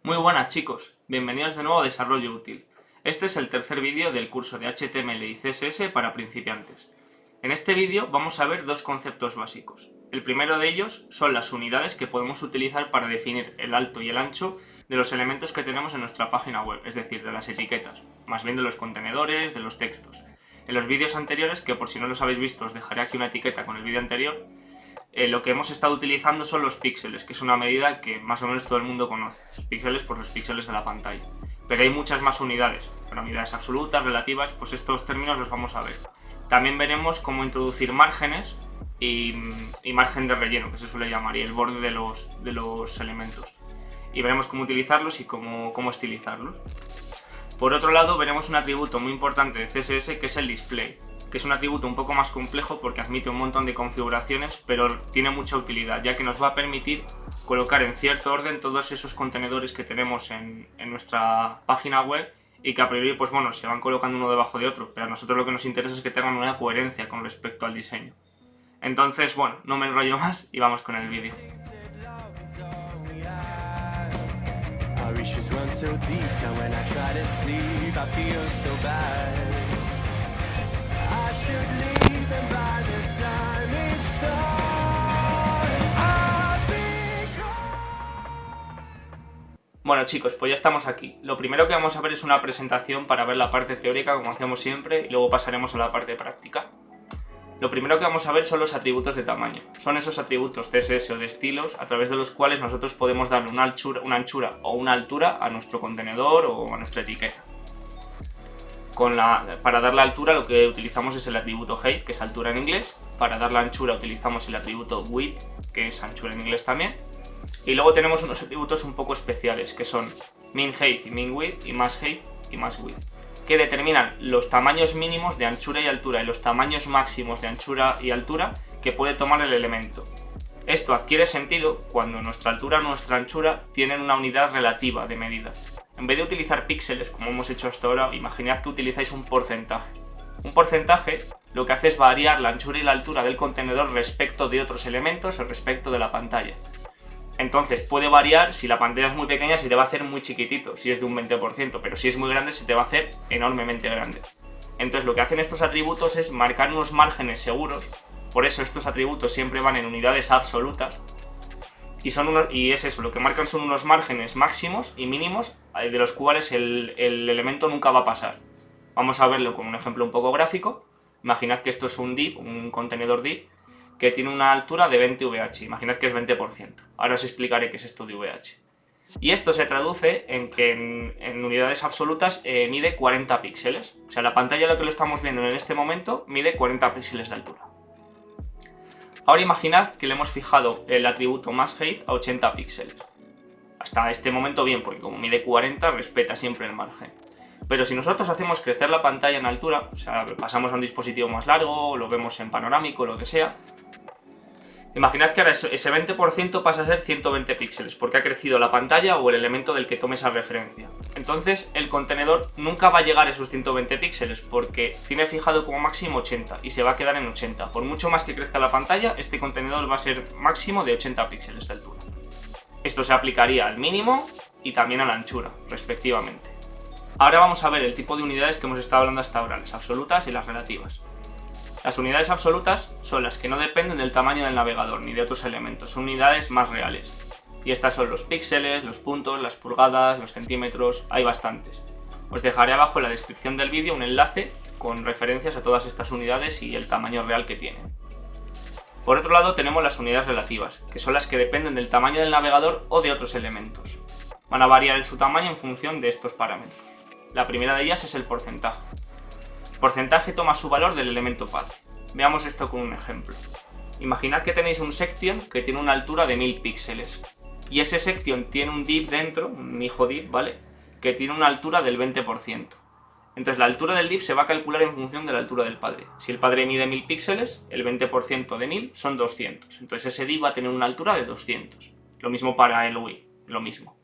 Muy buenas chicos, bienvenidos de nuevo a Desarrollo Útil. Este es el tercer vídeo del curso de HTML y CSS para principiantes. En este vídeo vamos a ver dos conceptos básicos. El primero de ellos son las unidades que podemos utilizar para definir el alto y el ancho de los elementos que tenemos en nuestra página web, es decir, de las etiquetas, más bien de los contenedores, de los textos. En los vídeos anteriores, que por si no los habéis visto os dejaré aquí una etiqueta con el vídeo anterior, lo que hemos estado utilizando son los píxeles, que es una medida que más o menos todo el mundo conoce. Los píxeles por los píxeles de la pantalla. Pero hay muchas más unidades, unidades absolutas, relativas, pues estos términos los vamos a ver. También veremos cómo introducir márgenes y margen de relleno, que se suele llamar, y el borde de los elementos. Y veremos cómo utilizarlos y cómo estilizarlos. Por otro lado, veremos un atributo muy importante de CSS que es el display, que es un atributo un poco más complejo porque admite un montón de configuraciones, pero tiene mucha utilidad, ya que nos va a permitir colocar en cierto orden todos esos contenedores que tenemos en nuestra página web y que a priori, pues bueno, se van colocando uno debajo de otro, pero a nosotros lo que nos interesa es que tengan una coherencia con respecto al diseño. Entonces, bueno, no me enrollo más y vamos con el vídeo. Bueno chicos, pues ya estamos aquí. Lo primero que vamos a ver es una presentación para ver la parte teórica como hacemos siempre y luego pasaremos a la parte práctica. Lo primero que vamos a ver son los atributos de tamaño. Son esos atributos CSS o de estilos a través de los cuales nosotros podemos darle una anchura o una altura a nuestro contenedor o a nuestra etiqueta. Para dar la altura lo que utilizamos es el atributo height, que es altura en inglés. Para dar la anchura utilizamos el atributo width, que es anchura en inglés también. Y luego tenemos unos atributos un poco especiales, que son min height y min width, y max height y max width, que determinan los tamaños mínimos de anchura y altura y los tamaños máximos de anchura y altura que puede tomar el elemento. Esto adquiere sentido cuando nuestra altura o nuestra anchura tienen una unidad relativa de medida. En vez de utilizar píxeles, como hemos hecho hasta ahora, imaginad que utilizáis un porcentaje. Un porcentaje lo que hace es variar la anchura y la altura del contenedor respecto de otros elementos o respecto de la pantalla. Entonces puede variar, si la pantalla es muy pequeña se te va a hacer muy chiquitito, si es de un 20%, pero si es muy grande se te va a hacer enormemente grande. Entonces lo que hacen estos atributos es marcar unos márgenes seguros, por eso estos atributos siempre van en unidades absolutas, y es eso, lo que marcan son unos márgenes máximos y mínimos de los cuales el elemento nunca va a pasar. Vamos a verlo con un ejemplo un poco gráfico. Imaginad que esto es un div, un contenedor div, que tiene una altura de 20 VH, imaginad que es 20%. Ahora os explicaré qué es esto de VH. Y esto se traduce en que en unidades absolutas mide 40 píxeles. O sea, la pantalla lo que lo estamos viendo en este momento mide 40 píxeles de altura. Ahora imaginad que le hemos fijado el atributo max height a 80 píxeles. Hasta este momento bien, porque como mide 40 respeta siempre el margen. Pero si nosotros hacemos crecer la pantalla en altura, o sea, pasamos a un dispositivo más largo, lo vemos en panorámico, lo que sea, imaginad que ahora ese 20% pasa a ser 120 píxeles, porque ha crecido la pantalla o el elemento del que tome esa referencia. Entonces el contenedor nunca va a llegar a esos 120 píxeles, porque tiene fijado como máximo 80 y se va a quedar en 80. Por mucho más que crezca la pantalla, este contenedor va a ser máximo de 80 píxeles de altura. Esto se aplicaría al mínimo y también a la anchura, respectivamente. Ahora vamos a ver el tipo de unidades que hemos estado hablando hasta ahora, las absolutas y las relativas. Las unidades absolutas son las que no dependen del tamaño del navegador ni de otros elementos, son unidades más reales. Y estas son los píxeles, los puntos, las pulgadas, los centímetros, hay bastantes. Os dejaré abajo en la descripción del vídeo un enlace con referencias a todas estas unidades y el tamaño real que tienen. Por otro lado tenemos las unidades relativas, que son las que dependen del tamaño del navegador o de otros elementos. Van a variar en su tamaño en función de estos parámetros. La primera de ellas es el porcentaje. El porcentaje toma su valor del elemento padre. Veamos esto con un ejemplo. Imaginad que tenéis un section que tiene una altura de 1000 píxeles y ese section tiene un div dentro, un hijo div, ¿vale?, que tiene una altura del 20%. Entonces la altura del div se va a calcular en función de la altura del padre. Si el padre mide 1000 píxeles, el 20% de 1000 son 200. Entonces ese div va a tener una altura de 200. Lo mismo para el width, lo mismo.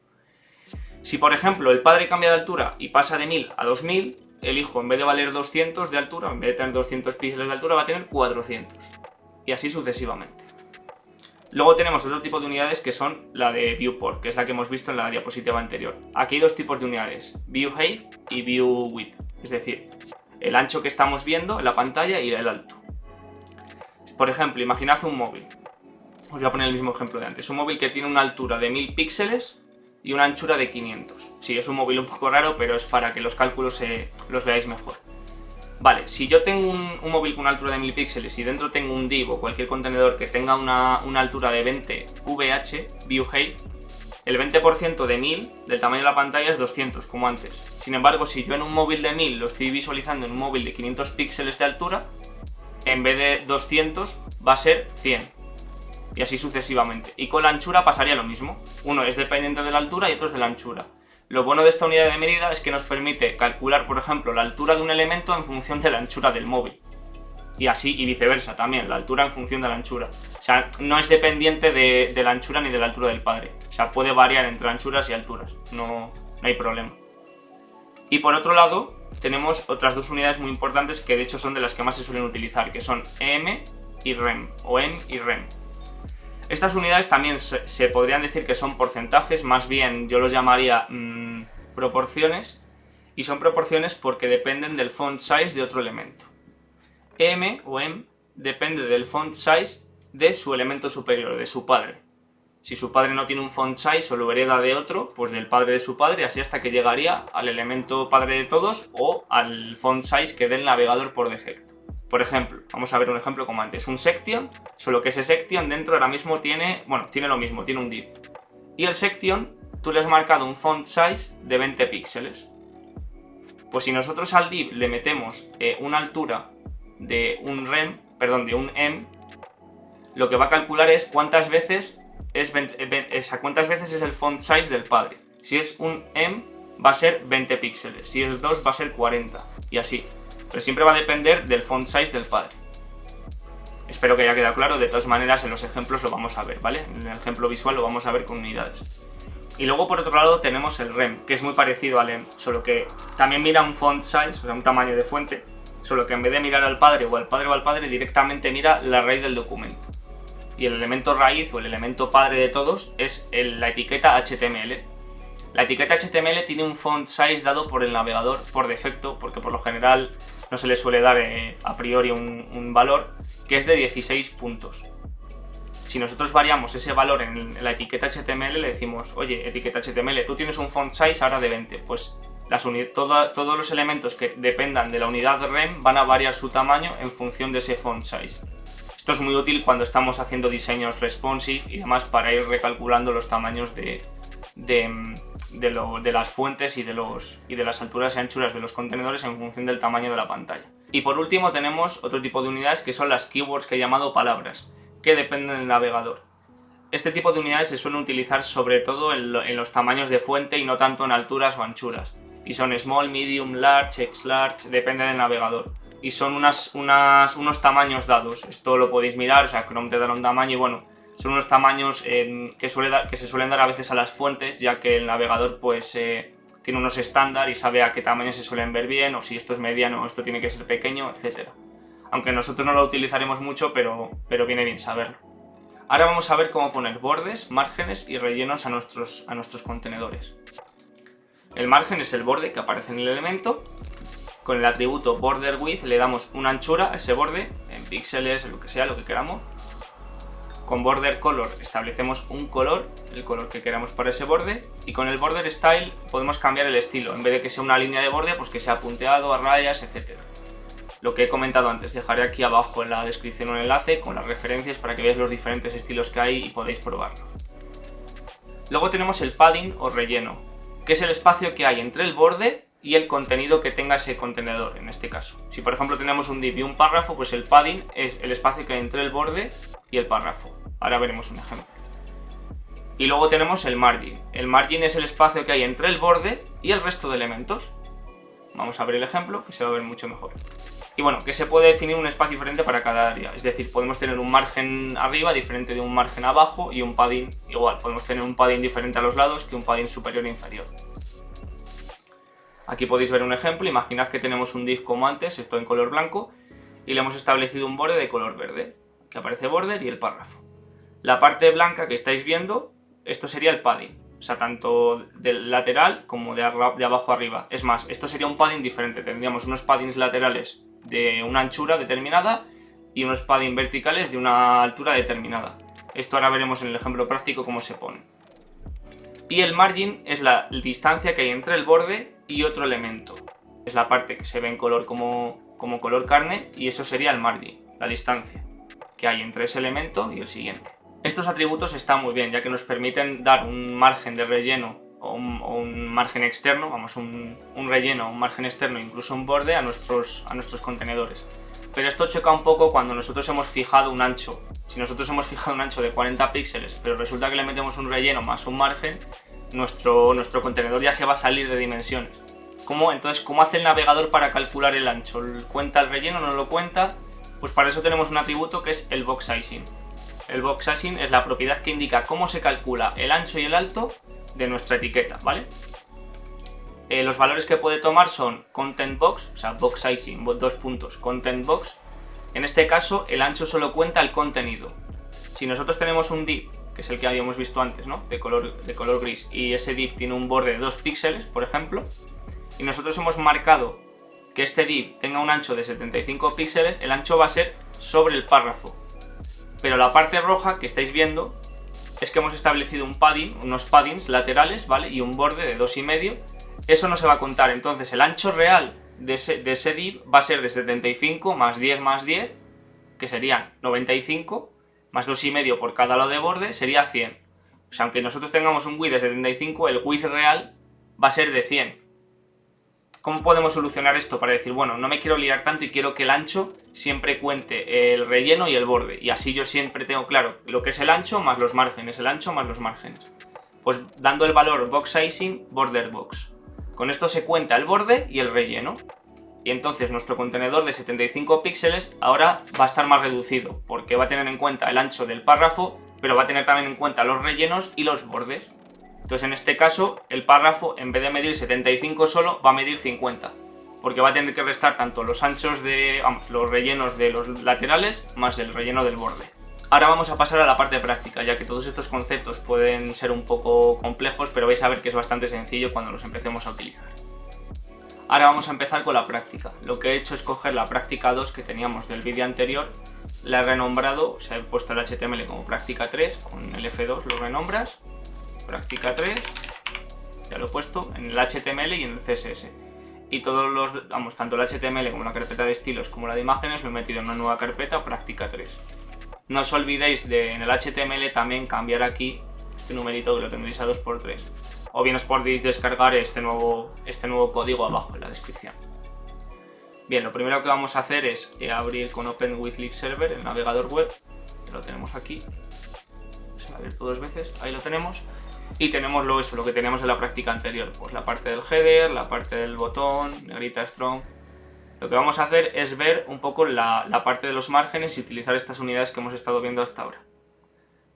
Si por ejemplo el padre cambia de altura y pasa de 1000 a 2000, el hijo, en vez de valer 200 de altura, en vez de tener 200 píxeles de altura, va a tener 400. Y así sucesivamente. Luego tenemos otro tipo de unidades que son la de viewport, que es la que hemos visto en la diapositiva anterior. Aquí hay dos tipos de unidades, view height y view width, es decir, el ancho que estamos viendo en la pantalla y el alto. Por ejemplo, imaginad un móvil. Os voy a poner el mismo ejemplo de antes. Un móvil que tiene una altura de 1000 píxeles y una anchura de 500. Sí, es un móvil un poco raro, pero es para que los cálculos los veáis mejor. Vale, si yo tengo un móvil con una altura de 1000 píxeles y dentro tengo un div o cualquier contenedor que tenga una altura de 20 VH, view height, el 20% de 1000 del tamaño de la pantalla es 200, como antes. Sin embargo, si yo en un móvil de 1000 lo estoy visualizando en un móvil de 500 píxeles de altura, en vez de 200 va a ser 100. Y así sucesivamente. Y con la anchura pasaría lo mismo. Uno es dependiente de la altura y otro es de la anchura. Lo bueno de esta unidad de medida es que nos permite calcular, por ejemplo, la altura de un elemento en función de la anchura del móvil. Y así, y viceversa también, la altura en función de la anchura. O sea, no es dependiente de la anchura ni de la altura del padre. O sea, puede variar entre anchuras y alturas. No hay problema. Y por otro lado, tenemos otras dos unidades muy importantes que de hecho son de las que más se suelen utilizar, que son EM y REM, o EM y REM. Estas unidades también se podrían decir que son porcentajes, más bien yo los llamaría proporciones, y son proporciones porque dependen del font size de otro elemento. EM o EM depende del font size de su elemento superior, de su padre. Si su padre no tiene un font size o lo hereda de otro, pues del padre de su padre, así hasta que llegaría al elemento padre de todos o al font size que dé el navegador por defecto. Por ejemplo, vamos a ver un ejemplo como antes, un section, solo que ese section dentro ahora mismo tiene lo mismo, tiene un div. Y el section, tú le has marcado un font size de 20 píxeles. Pues si nosotros al div le metemos una altura de un em, lo que va a calcular es cuántas veces es el font size del padre. Si es un em, va a ser 20 píxeles, si es 2 va a ser 40, y así. Pero siempre va a depender del font size del padre. Espero que haya quedado claro, de todas maneras en los ejemplos lo vamos a ver, ¿vale? En el ejemplo visual lo vamos a ver con unidades. Y luego por otro lado tenemos el REM, que es muy parecido al EM, solo que también mira un font size, o sea un tamaño de fuente, solo que en vez de mirar al padre o al padre directamente mira la raíz del documento. Y el elemento raíz o el elemento padre de todos es la etiqueta HTML. La etiqueta HTML tiene un font size dado por el navegador por defecto, porque por lo general no se le suele dar a priori un valor, que es de 16 puntos. Si nosotros variamos ese valor en la etiqueta HTML, le decimos, oye, etiqueta HTML, tú tienes un font size ahora de 20, pues todos los elementos que dependan de la unidad REM van a variar su tamaño en función de ese font size. Esto es muy útil cuando estamos haciendo diseños responsive y demás para ir recalculando los tamaños de las fuentes y de las alturas y anchuras de los contenedores en función del tamaño de la pantalla. Y por último tenemos otro tipo de unidades que son las keywords, que he llamado palabras, que dependen del navegador. Este tipo de unidades se suelen utilizar sobre todo en los tamaños de fuente y no tanto en alturas o anchuras. Y son small, medium, large, extra large, depende del navegador. Y son unos tamaños dados. Esto lo podéis mirar, o sea, Chrome te dará un tamaño y bueno, son unos tamaños que se suelen dar a veces a las fuentes, ya que el navegador pues tiene unos estándar y sabe a qué tamaño se suelen ver bien, o si esto es mediano o esto tiene que ser pequeño, etc. Aunque nosotros no lo utilizaremos mucho, pero viene bien saberlo. Ahora vamos a ver cómo poner bordes, márgenes y rellenos a nuestros contenedores. El margen es el borde que aparece en el elemento. Con el atributo borderWidth le damos una anchura a ese borde, en píxeles, en lo que sea, lo que queramos. Con borderColor establecemos un color, el color que queramos para ese borde. Y con el borderStyle podemos cambiar el estilo. En vez de que sea una línea de borde, pues que sea punteado, a rayas, etc. Lo que he comentado antes, dejaré aquí abajo en la descripción un enlace con las referencias para que veáis los diferentes estilos que hay y podéis probarlo. Luego tenemos el padding o relleno, que es el espacio que hay entre el borde y el contenido que tenga ese contenedor, en este caso. Si por ejemplo tenemos un div y un párrafo, pues el padding es el espacio que hay entre el borde y el párrafo. Ahora veremos un ejemplo. Y luego tenemos el margin. El margin es el espacio que hay entre el borde y el resto de elementos. Vamos a ver el ejemplo, que se va a ver mucho mejor. Y bueno, que se puede definir un espacio diferente para cada área. Es decir, podemos tener un margen arriba diferente de un margen abajo y un padding igual. Podemos tener un padding diferente a los lados que un padding superior e inferior. Aquí podéis ver un ejemplo. Imaginad que tenemos un div como antes, esto en color blanco, y le hemos establecido un borde de color verde, que aparece border y el párrafo. La parte blanca que estáis viendo, esto sería el padding. O sea, tanto del lateral como de abajo arriba. Es más, esto sería un padding diferente. Tendríamos unos paddings laterales de una anchura determinada y unos padding verticales de una altura determinada. Esto ahora veremos en el ejemplo práctico cómo se pone. Y el margin es la distancia que hay entre el borde y otro elemento. Es la parte que se ve en color como color carne y eso sería el margin, la distancia que hay entre ese elemento y el siguiente. Estos atributos están muy bien ya que nos permiten dar un margen de relleno o un margen externo, vamos, un relleno, un margen externo, incluso un borde a nuestros contenedores. Pero esto choca un poco cuando nosotros hemos fijado un ancho. Si nosotros hemos fijado un ancho de 40 píxeles, pero resulta que le metemos un relleno más un margen, nuestro contenedor ya se va a salir de dimensiones. Entonces, ¿cómo hace el navegador para calcular el ancho? ¿Cuenta el relleno? ¿No lo cuenta? Pues para eso tenemos un atributo que es el box sizing. El box sizing es la propiedad que indica cómo se calcula el ancho y el alto de nuestra etiqueta, ¿vale? Los valores que puede tomar son content box, o sea, box sizing, content box. En este caso, el ancho solo cuenta el contenido. Si nosotros tenemos un div, que es el que habíamos visto antes, ¿no? de color gris, y ese div tiene un borde de 2 píxeles, por ejemplo, y nosotros hemos marcado que este div tenga un ancho de 75 píxeles, el ancho va a ser sobre el párrafo. Pero la parte roja que estáis viendo es que hemos establecido un padding, unos paddings laterales, ¿vale? Y un borde de 2,5. Eso no se va a contar, entonces el ancho real de ese div va a ser de 75 más 10 más 10, que serían 95, más 2,5 por cada lado de borde, sería 100. O sea, aunque nosotros tengamos un width de 75, el width real va a ser de 100. ¿Cómo podemos solucionar esto? Para decir, bueno, no me quiero liar tanto y quiero que el ancho siempre cuente el relleno y el borde. Y así yo siempre tengo claro lo que es el ancho más los márgenes, el ancho más los márgenes. Pues dando el valor box sizing border box. Con esto se cuenta el borde y el relleno. Y entonces nuestro contenedor de 75 píxeles ahora va a estar más reducido, porque va a tener en cuenta el ancho del párrafo, pero va a tener también en cuenta los rellenos y los bordes. Entonces en este caso el párrafo, en vez de medir 75 solo, va a medir 50, porque va a tener que restar tanto los anchos de los rellenos de los laterales más el relleno del borde. Ahora vamos a pasar a la parte práctica, ya que todos estos conceptos pueden ser un poco complejos, pero vais a ver que es bastante sencillo cuando los empecemos a utilizar. Ahora vamos a empezar con la práctica. Lo que he hecho es coger la práctica 2 que teníamos del vídeo anterior, la he renombrado, o sea, he puesto el HTML como práctica 3, con el F2 lo renombras, práctica 3, ya lo he puesto en el HTML y en el CSS. Y todos los, tanto el HTML como la carpeta de estilos como la de imágenes lo he metido en una nueva carpeta, práctica 3. No os olvidéis de en el HTML también cambiar aquí este numerito que lo tendréis a 2×3. O bien os podéis descargar este nuevo código abajo en la descripción. Bien, lo primero que vamos a hacer es abrir con Open with Live Server el navegador web. Que lo tenemos aquí. Se va a abrir 2 veces, ahí lo tenemos. Y tenemos lo que teníamos en la práctica anterior, pues la parte del header, la parte del botón, negrita strong. Lo que vamos a hacer es ver un poco la parte de los márgenes y utilizar estas unidades que hemos estado viendo hasta ahora.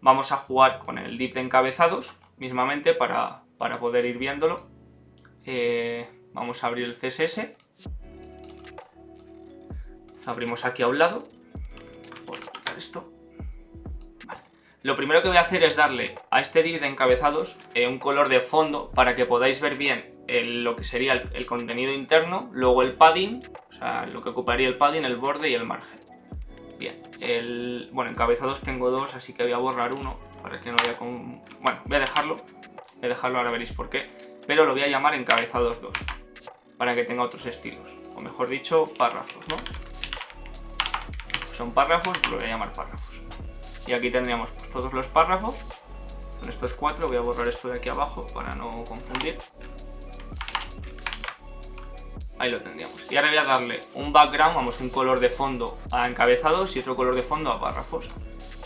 Vamos a jugar con el div de encabezados, mismamente, para poder ir viéndolo. Vamos a abrir el CSS. Abrimos aquí a un lado. Voy a quitar esto. Lo primero que voy a hacer es darle a este div de encabezados un color de fondo para que podáis ver bien lo que sería el contenido interno, luego el padding, o sea, lo que ocuparía el padding, el borde y el margen. Bien, encabezados tengo 2, así que voy a borrar uno para que no haya voy a dejarlo, ahora veréis por qué, pero lo voy a llamar encabezados 2 para que tenga otros estilos, o mejor dicho, párrafos, ¿no? Son párrafos, lo voy a llamar párrafos. Y aquí tendríamos pues todos los párrafos, con estos 4, voy a borrar esto de aquí abajo para no confundir. Ahí lo tendríamos. Y ahora voy a darle un background, un color de fondo a encabezados y otro color de fondo a párrafos.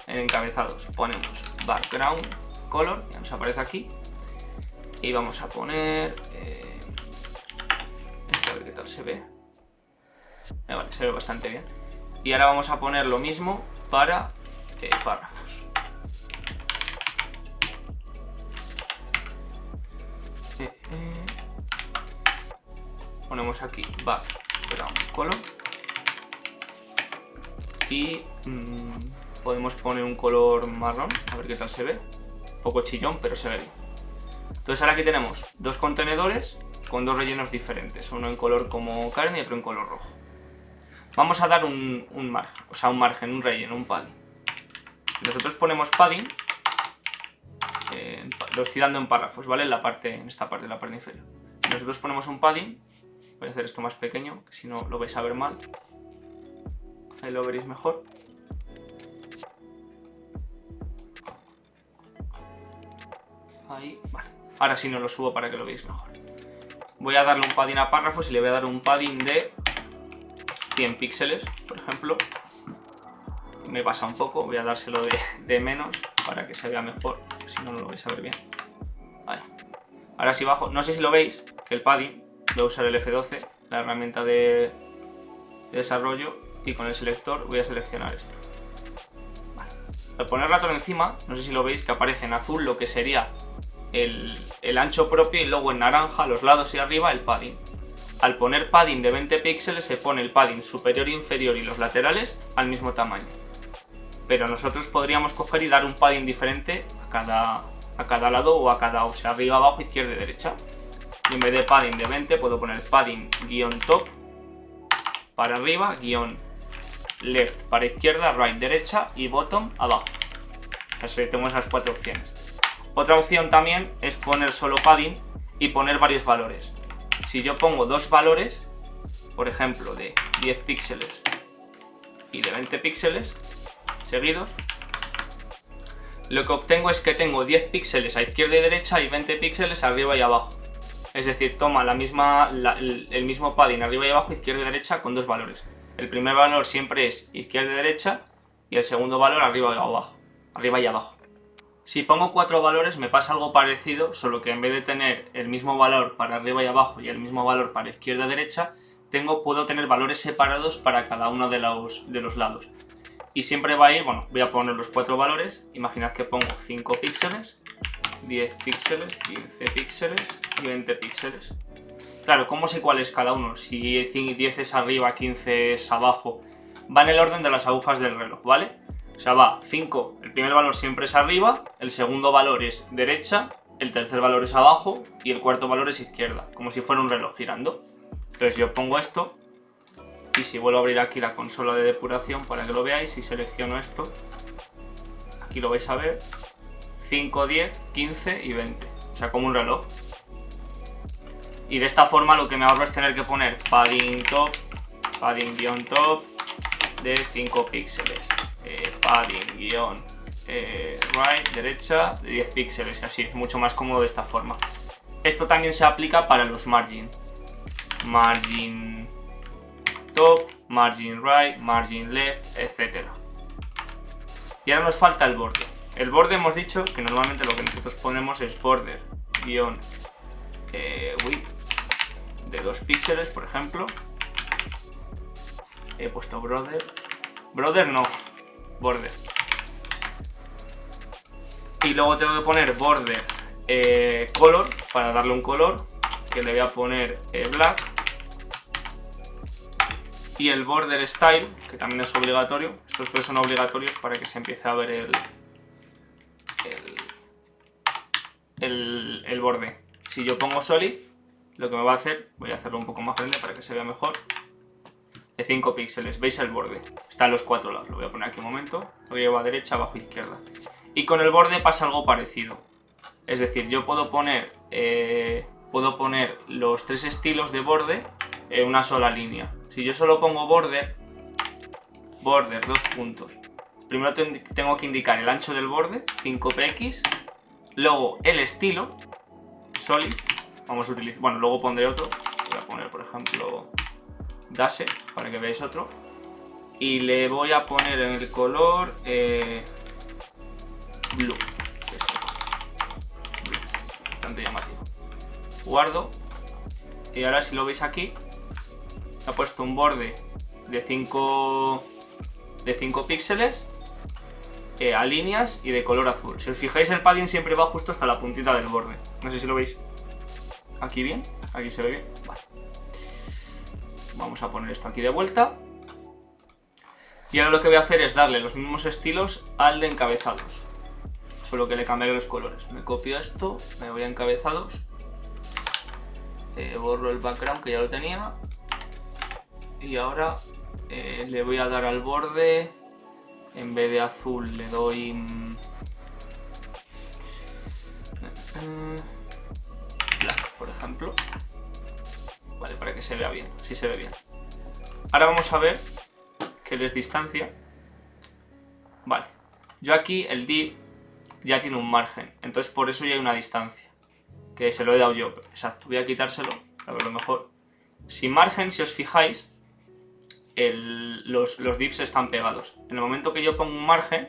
En encabezados ponemos background color, ya nos aparece aquí. Y vamos a poner... esto a ver qué tal se ve. Vale, se ve bastante bien. Y ahora vamos a poner lo mismo para... párrafos. Ponemos aquí background color y podemos poner un color marrón, a ver qué tal se ve. Un poco chillón, pero se ve bien. Entonces ahora aquí tenemos dos contenedores con dos rellenos diferentes, uno en color como carne y otro en color rojo. Vamos a dar un margen, o sea, un margen, un relleno, un padding. Nosotros ponemos padding, lo estoy dando en párrafos, ¿vale? En esta parte, la parte inferior. Nosotros ponemos un padding, voy a hacer esto más pequeño, que si no lo vais a ver mal. Ahí lo veréis mejor. Ahí, vale. Ahora sí no lo subo para que lo veáis mejor. Voy a darle un padding a párrafos y le voy a dar un padding de 100 píxeles, por ejemplo. Me pasa un poco, voy a dárselo de menos para que se vea mejor, si no, no lo vais a ver bien. Vale. Ahora sí bajo, no sé si lo veis, que el padding, voy a usar el F12, la herramienta de desarrollo, y con el selector voy a seleccionar esto. Vale. Al poner ratón encima, no sé si lo veis, que aparece en azul lo que sería el ancho propio y luego en naranja, a los lados y arriba, el padding. Al poner padding de 20 píxeles se pone el padding superior e inferior y los laterales al mismo tamaño. Pero nosotros podríamos coger y dar un padding diferente a cada lado o o sea, arriba, abajo, izquierda y derecha. Y en vez de padding de 20 puedo poner padding -top para arriba, -left para izquierda, right derecha y bottom abajo. Así que tengo esas cuatro opciones. Otra opción también es poner solo padding y poner varios valores. Si yo pongo dos valores, por ejemplo de 10 píxeles y de 20 píxeles seguidos, lo que obtengo es que tengo 10 píxeles a izquierda y derecha y 20 píxeles arriba y abajo. Es decir, toma el mismo padding arriba y abajo, izquierda y derecha con dos valores. El primer valor siempre es izquierda y derecha y el segundo valor arriba y abajo. Si pongo 4 valores me pasa algo parecido, solo que en vez de tener el mismo valor para arriba y abajo y el mismo valor para izquierda y derecha, puedo tener valores separados para cada uno de los lados. Y siempre va a ir, bueno, voy a poner los 4 valores, imaginad que pongo 5 píxeles, 10 píxeles, 15 píxeles y 20 píxeles. Claro, ¿cómo sé cuál es cada uno? Si 10 es arriba, 15 es abajo, va en el orden de las agujas del reloj, ¿vale? O sea, va 5, el primer valor siempre es arriba, el segundo valor es derecha, el tercer valor es abajo y el cuarto valor es izquierda, como si fuera un reloj girando. Entonces yo pongo esto y si vuelvo a abrir aquí la consola de depuración para que lo veáis y selecciono esto, aquí lo vais a ver, 5, 10, 15 y 20, o sea, como un reloj. Y de esta forma lo que me ahorro es tener que poner padding top, padding-top de 5 píxeles. Padding right, derecha, de 10 píxeles, así es mucho más cómodo de esta forma. Esto también se aplica para los margin top, margin right, margin left, etc. Y ahora nos falta el borde. El borde hemos dicho que normalmente lo que nosotros ponemos es border width de 2 píxeles, por ejemplo. He puesto border y luego tengo que poner border color para darle un color, que le voy a poner black, y el border style, que también es obligatorio. Estos tres son obligatorios para que se empiece a ver el borde. Si yo pongo solid, lo que me va a hacer, voy a hacerlo un poco más grande para que se vea mejor, de 5 píxeles. ¿Veis el borde? Está en los 4 lados. Lo voy a poner aquí un momento. Arriba, derecha, abajo, izquierda. Y con el borde pasa algo parecido. Es decir, yo puedo poner los 3 estilos de borde en una sola línea. Si yo solo pongo border, 2 puntos. Primero tengo que indicar el ancho del borde, 5px. Luego el estilo, solid. Vamos a utilizar, bueno, luego pondré otro. Voy a poner, por ejemplo, dash para que veáis otro. Y le voy a poner en el color blue. Bastante llamativo. Guardo. Y ahora si lo veis aquí, he puesto un borde de 5 píxeles a líneas y de color azul. Si os fijáis, el padding siempre va justo hasta la puntita del borde. No sé si lo veis. Aquí bien, aquí se ve bien. Vale. Vamos a poner esto aquí de vuelta. Y ahora lo que voy a hacer es darle los mismos estilos al de encabezados, solo que le cambiaré los colores. Me copio esto, me voy a encabezados, borro el background que ya lo tenía, y ahora le voy a dar al borde, en vez de azul le doy black, por ejemplo. Vale, para que se vea bien, así se ve bien. Ahora vamos a ver que les distancia. Vale, yo aquí el div ya tiene un margen, entonces por eso ya hay una distancia, que se lo he dado yo. Exacto, voy a quitárselo, a ver lo mejor. Sin margen, si os fijáis, los divs están pegados. En el momento que yo pongo un margen,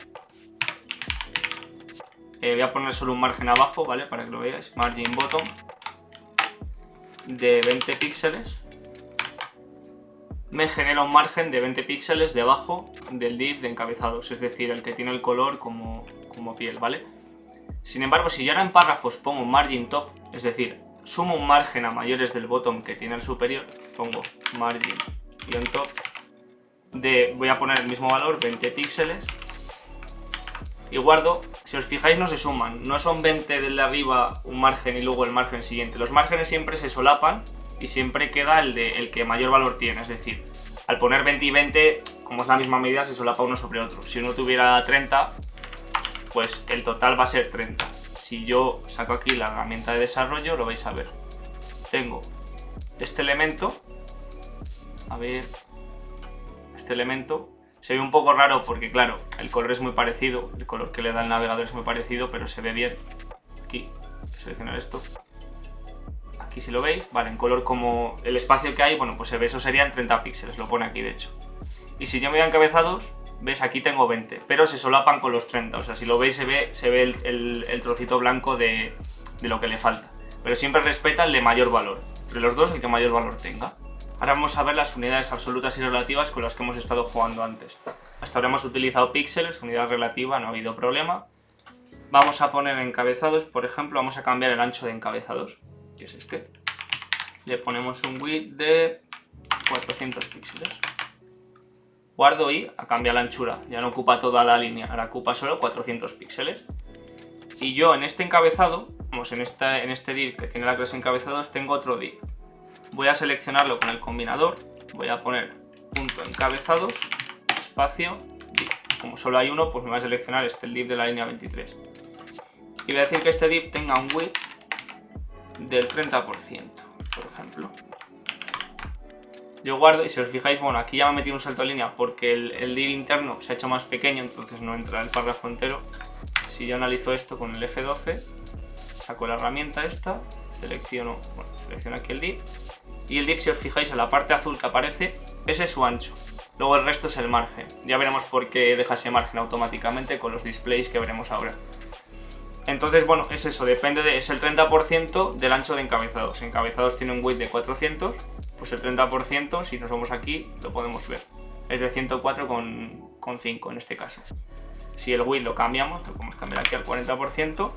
voy a poner solo un margen abajo, ¿vale? Para que lo veáis, margin bottom, de 20 píxeles. Me genera un margen de 20 píxeles debajo del div de encabezados, es decir, el que tiene el color como piel, ¿vale? Sin embargo, si yo ahora en párrafos pongo un margin top, es decir, sumo un margen a mayores del bottom que tiene el superior, pongo margin-top, voy a poner el mismo valor, 20 píxeles, y guardo. Si os fijáis, no se suman, no son 20 del de arriba un margen y luego el margen siguiente. Los márgenes siempre se solapan y siempre queda el que mayor valor tiene, es decir, al poner 20 y 20, como es la misma medida, se solapa uno sobre otro. Si uno tuviera 30, pues el total va a ser 30. Si yo saco aquí la herramienta de desarrollo, lo vais a ver. Tengo este elemento, a ver, este elemento se ve un poco raro porque, claro, el color es muy parecido, el color que le da el navegador es muy parecido, pero se ve bien. Aquí, seleccionar esto. Aquí si lo veis, vale, en color como el espacio que hay, bueno, pues se ve, eso serían 30 píxeles, lo pone aquí de hecho. Y si yo me voy a encabezados, ves, aquí tengo 20, pero se solapan con los 30, o sea, si lo veis se ve el trocito blanco de lo que le falta. Pero siempre respeta el de mayor valor, entre los dos el que mayor valor tenga. Ahora vamos a ver las unidades absolutas y relativas con las que hemos estado jugando antes. Hasta ahora hemos utilizado píxeles, unidad relativa, no ha habido problema. Vamos a poner encabezados, por ejemplo, vamos a cambiar el ancho de encabezados, que es este. Le ponemos un width de 400 píxeles. Guardo y a cambiar la anchura, ya no ocupa toda la línea, ahora ocupa solo 400 píxeles. Y yo en este encabezado, vamos, en este div que tiene la clase encabezados, tengo otro div. Voy a seleccionarlo con el combinador, voy a poner punto encabezados, espacio, div. Como solo hay uno, pues me voy a seleccionar el div de la línea 23. Y voy a decir que este div tenga un width del 30%, por ejemplo. Yo guardo y si os fijáis, bueno, aquí ya me he metido un salto de línea porque el div interno se ha hecho más pequeño, entonces no entra el párrafo entero. Si yo analizo esto con el F12, saco la herramienta esta, selecciono aquí el div, y el div, si os fijáis, en la parte azul que aparece, ese es su ancho. Luego el resto es el margen. Ya veremos por qué deja ese margen automáticamente con los displays que veremos ahora. Entonces, bueno, es eso, es el 30% del ancho de encabezados. Encabezados tiene un width de 400, pues el 30%, si nos vamos aquí, lo podemos ver. Es de 104,5 en este caso. Si el width lo cambiamos, lo podemos cambiar aquí al 40%,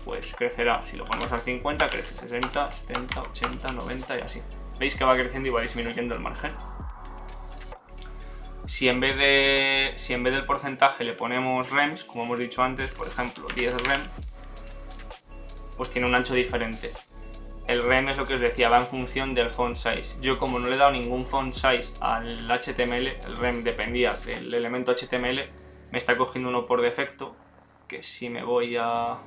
pues crecerá. Si lo ponemos al 50, crece 60, 70, 80, 90 y así. Veis que va creciendo y va disminuyendo el margen. Si en vez del porcentaje le ponemos rems, como hemos dicho antes, por ejemplo 10 rem, pues tiene un ancho diferente. El rem es lo que os decía, va en función del font size. Yo, como no le he dado ningún font size al HTML, el rem dependía del elemento HTML, me está cogiendo uno por defecto, que si me voy a...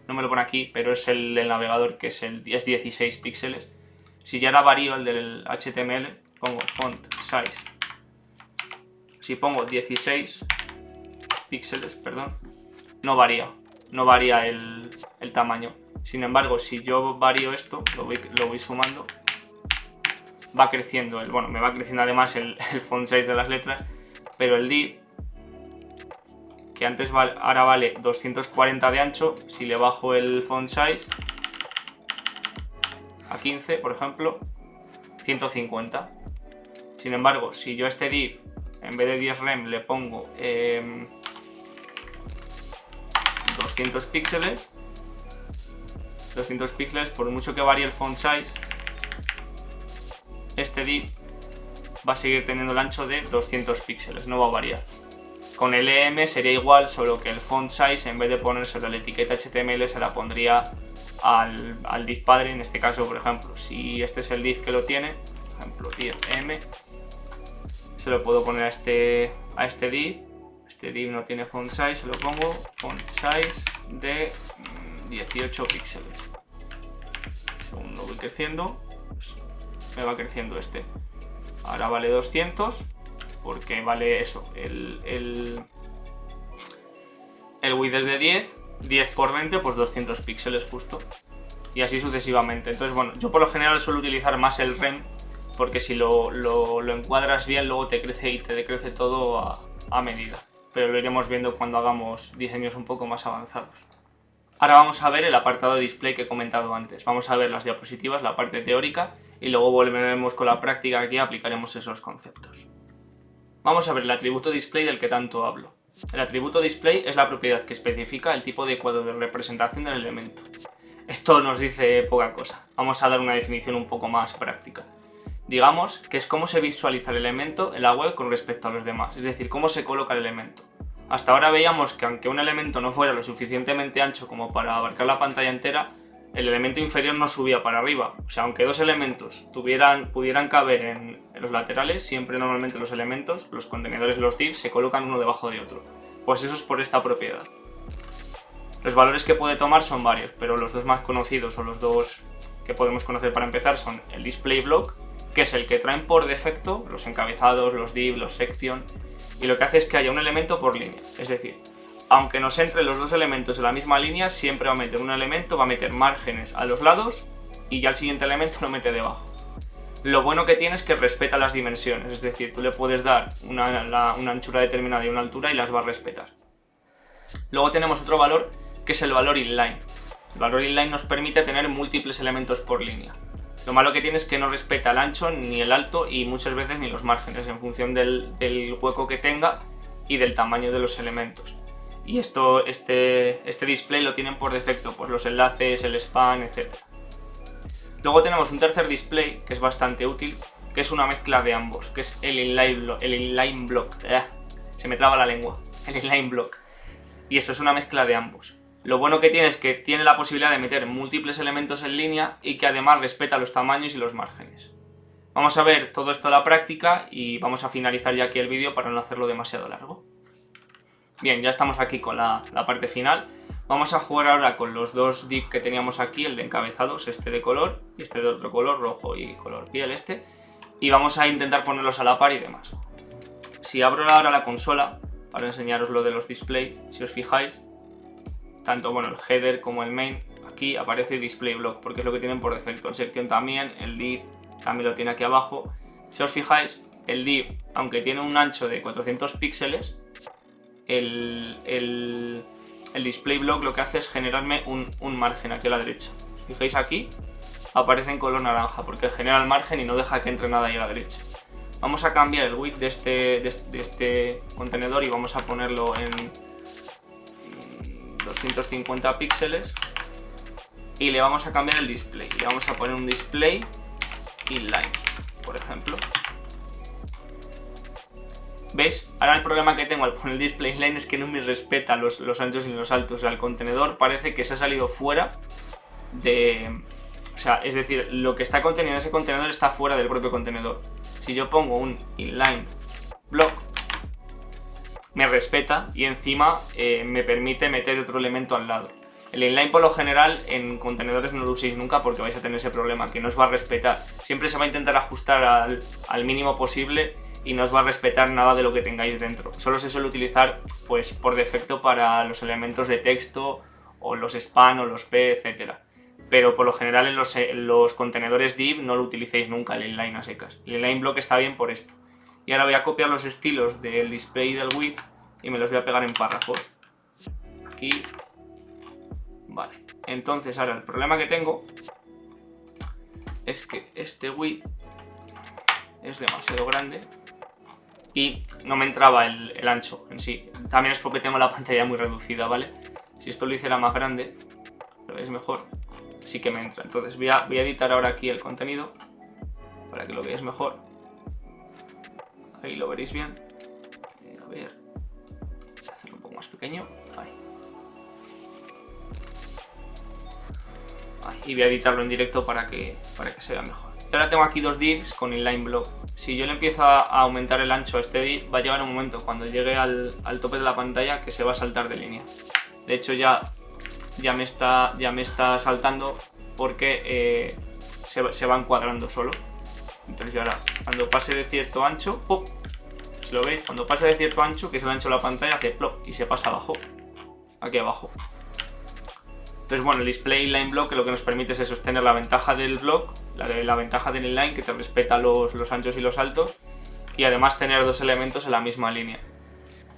no me lo pone aquí, pero es el del navegador, que es 16 píxeles. Si ya ahora varío el del HTML, pongo font size. Si pongo 16 píxeles, perdón, no varía el tamaño. Sin embargo, si yo varío esto, lo voy sumando, va creciendo, me va creciendo además el font size de las letras, pero el div, que antes ahora vale 240 de ancho, si le bajo el font size a 15, por ejemplo, 150. Sin embargo, si yo a este div, en vez de 10 rem, le pongo 200 píxeles, por mucho que varíe el font size, este div va a seguir teniendo el ancho de 200 píxeles, no va a variar. Con el EM sería igual, solo que el font size, en vez de ponerse la etiqueta HTML, se la pondría al div padre. En este caso, por ejemplo, si este es el div que lo tiene, por ejemplo 10M, se lo puedo poner a este div. Este div no tiene font size, se lo pongo font size de 18 píxeles. Según lo voy creciendo, pues me va creciendo este. Ahora vale 200, porque vale eso, el width es de 10 por 20, pues 200 píxeles justo. Y así sucesivamente. Entonces, bueno, yo por lo general suelo utilizar más el rem, porque si lo encuadras bien, luego te crece y te decrece todo a medida. Pero lo iremos viendo cuando hagamos diseños un poco más avanzados. Ahora vamos a ver el apartado de display que he comentado antes. Vamos a ver las diapositivas, la parte teórica, y luego volveremos con la práctica, aquí aplicaremos esos conceptos. Vamos a ver el atributo display del que tanto hablo. El atributo display es la propiedad que especifica el tipo de cuadro de representación del elemento. Esto nos dice poca cosa. Vamos a dar una definición un poco más práctica. Digamos que es cómo se visualiza el elemento en la web con respecto a los demás, es decir, cómo se coloca el elemento. Hasta ahora veíamos que aunque un elemento no fuera lo suficientemente ancho como para abarcar la pantalla entera, el elemento inferior no subía para arriba. O sea, aunque dos elementos pudieran caber en los laterales, siempre normalmente los elementos, los contenedores, los divs, se colocan uno debajo de otro. Pues eso es por esta propiedad. Los valores que puede tomar son varios, pero los dos más conocidos o los dos que podemos conocer para empezar son el display block, que es el que traen por defecto los encabezados, los div, los section, y lo que hace es que haya un elemento por línea. Es decir, aunque nos entre los dos elementos en la misma línea, siempre va a meter un elemento, va a meter márgenes a los lados y ya el siguiente elemento lo mete debajo. Lo bueno que tiene es que respeta las dimensiones, es decir, tú le puedes dar una anchura determinada y una altura y las va a respetar. Luego tenemos otro valor que es el valor inline. El valor inline nos permite tener múltiples elementos por línea. Lo malo que tiene es que no respeta el ancho ni el alto y muchas veces ni los márgenes en función del hueco que tenga y del tamaño de los elementos. Y este display lo tienen por defecto, pues los enlaces, el span, etc. Luego tenemos un tercer display que es bastante útil, que es una mezcla de ambos, que es el inline block. Se me traba la lengua. El inline block. Y eso es una mezcla de ambos. Lo bueno que tiene es que tiene la posibilidad de meter múltiples elementos en línea y que además respeta los tamaños y los márgenes. Vamos a ver todo esto a la práctica y vamos a finalizar ya aquí el vídeo para no hacerlo demasiado largo. Bien, ya estamos aquí con la parte final. Vamos a jugar ahora con los dos div que teníamos aquí, el de encabezados, este de color y este de otro color, rojo y color piel este. Y vamos a intentar ponerlos a la par y demás. Si abro ahora la consola para enseñaros lo de los displays, si os fijáis, tanto bueno, el header como el main, aquí aparece display block porque es lo que tienen por defecto. El section también, el div también lo tiene aquí abajo. Si os fijáis, el div, aunque tiene un ancho de 400 píxeles, el display block lo que hace es generarme un margen aquí a la derecha. Si fijáis aquí, aparece en color naranja porque genera el margen y no deja que entre nada ahí a la derecha. Vamos a cambiar el width de este contenedor y vamos a ponerlo en 250 píxeles y le vamos a cambiar el display. Le vamos a poner un display inline, por ejemplo. ¿Veis? Ahora el problema que tengo al poner el display inline es que no me respeta los anchos y los altos. O sea, el contenedor parece que se ha salido fuera de... O sea, es decir, lo que está contenido en ese contenedor está fuera del propio contenedor. Si yo pongo un inline block, me respeta y encima me permite meter otro elemento al lado. El inline por lo general en contenedores no lo uséis nunca porque vais a tener ese problema, que no os va a respetar. Siempre se va a intentar ajustar al mínimo posible y no os va a respetar nada de lo que tengáis dentro. Solo se suele utilizar pues por defecto para los elementos de texto o los span o los p, etc. Pero por lo general en los contenedores div no lo utilicéis nunca el inline a secas. El inline block está bien por esto. Y ahora voy a copiar los estilos del display y del width y me los voy a pegar en párrafos. Aquí. Vale. Entonces ahora el problema que tengo es que este width es demasiado grande y no me entraba el ancho en sí. También es porque tengo la pantalla muy reducida, ¿vale? Si esto lo hiciera más grande, lo veis mejor, sí que me entra. Entonces voy a editar ahora aquí el contenido para que lo veáis mejor. ahí lo veréis bien. A ver, voy a hacerlo un poco más pequeño. Ahí. Y voy a editarlo en directo para que se vea mejor. Y ahora tengo aquí dos divs con inline block. Si yo le empiezo a aumentar el ancho a este div, va a llegar un momento cuando llegue al tope de la pantalla que se va a saltar de línea. De hecho ya me está saltando porque se va encuadrando solo. Entonces yo ahora, cuando pase de cierto ancho, ¡pop! Si lo veis, cuando pase de cierto ancho, que es el ancho de la pantalla, hace plop y se pasa abajo. Aquí abajo. Entonces, bueno, el display inline block lo que nos permite es sostener la ventaja del block, la ventaja del inline, que te respeta los anchos y los altos, y además tener dos elementos en la misma línea.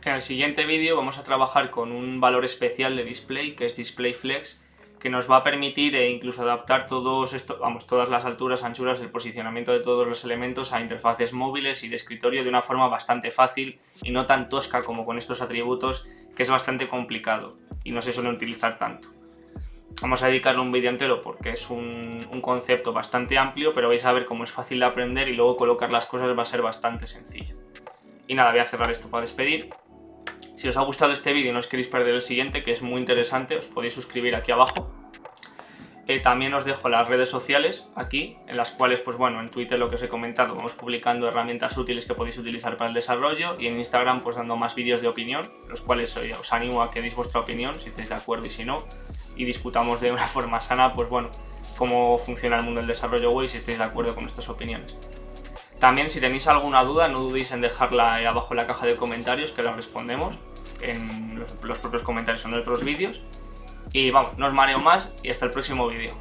En el siguiente vídeo vamos a trabajar con un valor especial de display, que es display flex, que nos va a permitir incluso adaptar todas las alturas, anchuras, el posicionamiento de todos los elementos a interfaces móviles y de escritorio de una forma bastante fácil y no tan tosca como con estos atributos, que es bastante complicado y no se suele utilizar tanto. Vamos a dedicarle un vídeo entero porque es un concepto bastante amplio, pero vais a ver cómo es fácil de aprender y luego colocar las cosas va a ser bastante sencillo. Y nada, voy a cerrar esto para despedir. Si os ha gustado este vídeo y no os queréis perder el siguiente, que es muy interesante, os podéis suscribir aquí abajo. También os dejo las redes sociales aquí, en las cuales, pues bueno, en Twitter lo que os he comentado, vamos publicando herramientas útiles que podéis utilizar para el desarrollo, y en Instagram pues dando más vídeos de opinión, los cuales os animo a que deis vuestra opinión, si estáis de acuerdo y si no, y discutamos de una forma sana, pues bueno, cómo funciona el mundo del desarrollo web y si estáis de acuerdo con nuestras opiniones. También, si tenéis alguna duda, no dudéis en dejarla ahí abajo en la caja de comentarios, que la respondemos en los propios comentarios en nuestros vídeos. Y vamos, no os mareo más y hasta el próximo vídeo.